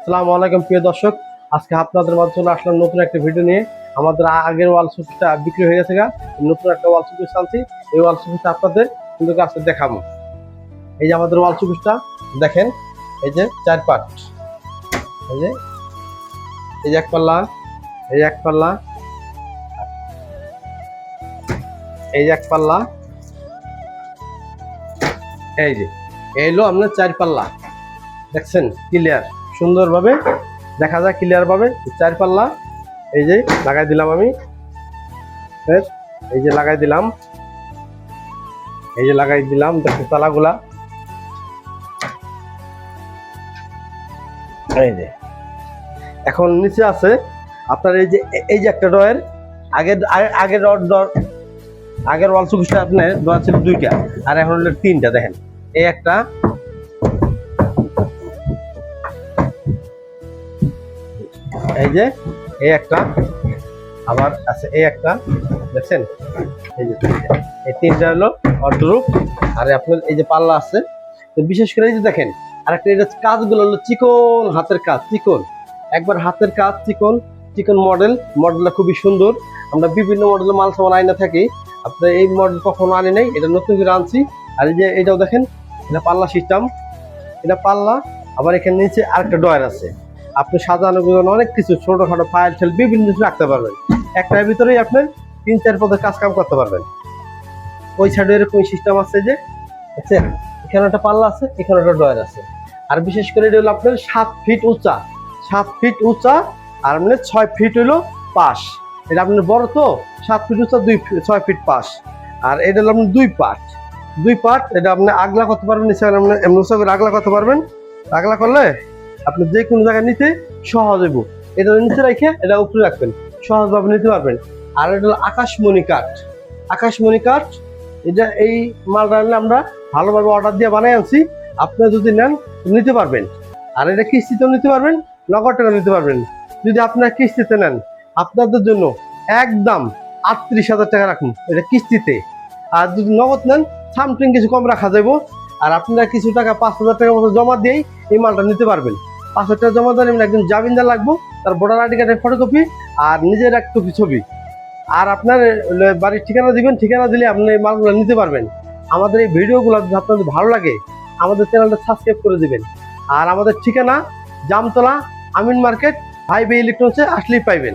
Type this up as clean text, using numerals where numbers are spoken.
আসসালামু আলাইকুম প্রিয় দর্শক, আজকে আপনাদের মাঝে চলে আসলাম নতুন একটা ভিডিও নিয়ে। আমাদের আগের ওয়াল শোকেসটা বিক্রি হয়ে গেছে, নতুন একটা ওয়াল শোকেস আনছি। এই ওয়াল শোকেসটা আপনাদের কিন্তু আজকে দেখাবো। এই যে আমাদের ওয়াল শোকেসটা দেখেন, এই যে 4 পার্ট, এই যে এক পাল্লা, এই যে এক পাল্লা, এই যে এক পাল্লা, এই যে হলো আপনার 4 পাল্লা। দেখছেন ক্লিয়ার, সুন্দরভাবে দেখা যায়, ক্লিয়ার ভাবে 4 পাল্লা। এই যে লাগাই দিলাম আমি, এই যে লাগাই দিলাম, এই যে লাগাই দিলাম, দেখো তালাগুলা। এই যে এখন নিচে আছে আপনার এই যে একটা ডয়ের, আগের আগের ওয়াল শোকেসটা আপনার ডয়ার ছিল 2টা, আর এখন হলো 3টা। দেখেন এই একটা, এই যে এই একটা, আবার আছে এই একটা। দেখছেন এই যে এই 3টা হলো অর্ডারুপ, আর আপনার এই যে পাল্লা আছে। তো বিশেষ করে এই যে দেখেন আরেকটা, এটা কাজগুলো হলো চিকন হাতের কাজ, চিকন একবার হাতের কাজ, চিকন চিকন মডেলটা খুবই সুন্দর। আমরা বিভিন্ন মডেলের মাল সামান আইনা থাকি, আপনার এই মডেল কখনো আনি নাই, এটা নতুন করে আনছি। আর এই যে এটাও দেখেন, এটা পাল্লা সিস্টেম, এটা পাল্লা। আবার এখানে নিচে আরেকটা ডয়ার আছে, আপনি সাজানো গোছানো অনেক কিছু, ছোটখাটো ফাইল ঠেল বিভিন্ন কিছু রাখতে পারবেন। একটার ভিতরেই আপনার 3-4 পদের কাজ কাম করতে পারবেন। ওই সাইডে এরকম সিস্টেম আছে, যে বুঝছেন, এখানে একটা পাল্লা আছে, এখানে একটা ডয়ার আছে। আর বিশেষ করে এটা হলো আপনার 7 ফিট উঁচা, 7 ফিট উঁচা, আর মানে 6 ফিট হইলো পাশ। এটা আপনার বড় তো, 7 ফিট উঁচা, 6 ফিট পাশ। আর এটা হলো আপনার 2 পার্ট। এটা আপনি আগলা করতে পারবেন, নিচে এমনি উঁচা করে আগলা করতে পারবেন। আগলা করলে আপনি যে কোনো জায়গায় নিতে সহজ হইব। এটা নিচে রেখে এটা উপরে রাখবেন, সহজভাবে নিতে পারবেন। আর এটা হলো আকাশমণি কাঠ। এটা এই মালটা আমরা ভালোভাবে অর্ডার দিয়ে বানাই আনছি, আপনারা যদি নেন নিতে পারবেন। আর এটা কিস্তিতেও নিতে পারবেন, নগদ টাকা নিতে পারবেন। যদি আপনারা কিস্তিতে নেন, আপনাদের জন্য একদম 38,000 টাকা রাখুন এটা কিস্তিতে। আর যদি নগদ নেন, সামথিং কিছু কম রাখা যাবো। আর আপনারা কিছু টাকা 5,000 টাকার মতো জমা দিয়েই এই মালটা নিতে পারবেন। 5,000 টাকা জমা দেন, একজন জামিনদার লাগবো, তার ভোটার আইডি কার্ডের ফটোকপি আর নিজের এক টুকি ছবি, আর আপনার বাড়ির ঠিকানা দিবেন। ঠিকানা দিলে আপনি এই মালগুলো নিতে পারবেন। আমাদের এই ভিডিওগুলো যদি আপনাদের ভালো লাগে, আমাদের চ্যানেলটা সাবস্ক্রাইব করে দিবেন। আর আমাদের ঠিকানা জামতলা আমিন মার্কেট, ভাইবে ইলেকট্রনিক্সে আসলেই পাইবেন।